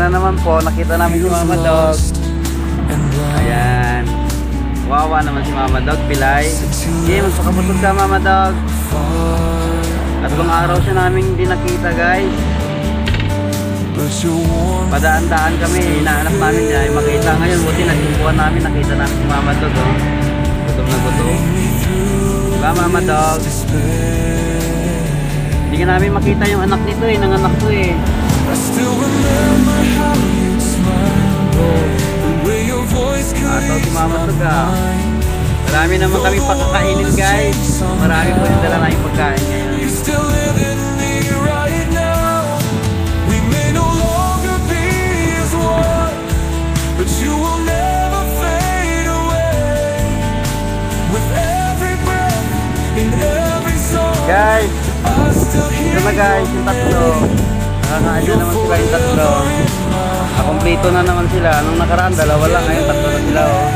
na naman po, nakita namin si Mama Dog. Ayan. Wawa naman si Mama Dog, pilay. Sige, magpakabusog ka Mama Dog. Tatlong araw siya namin hindi nakita guys. Padaan-daan kami, hinahanap namin niya. Makita ngayon, buti nasimpuan namin, nakita namin si Mama Dog. Oh. Gutom na gutom. Diba Mama Dog? Hindi ka namin makita yung anak nito eh, nanganak to eh. Ataw si Mama Dog ah. Marami naman kami pakakainin guys. Marami po yung dala na yung pagkain ngayon. Guys, ito na guys, yung tatlo. Nakakain na naman sila yung tatlo. Kompleto na naman sila. Nung nakaraan, dalawa lang. Ngayon, tatlo na sila oh.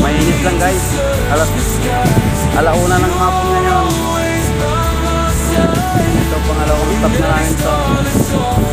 Mainit lang guys. Alauna ng hapon ngayon. Ito pangalawang stop na namin to.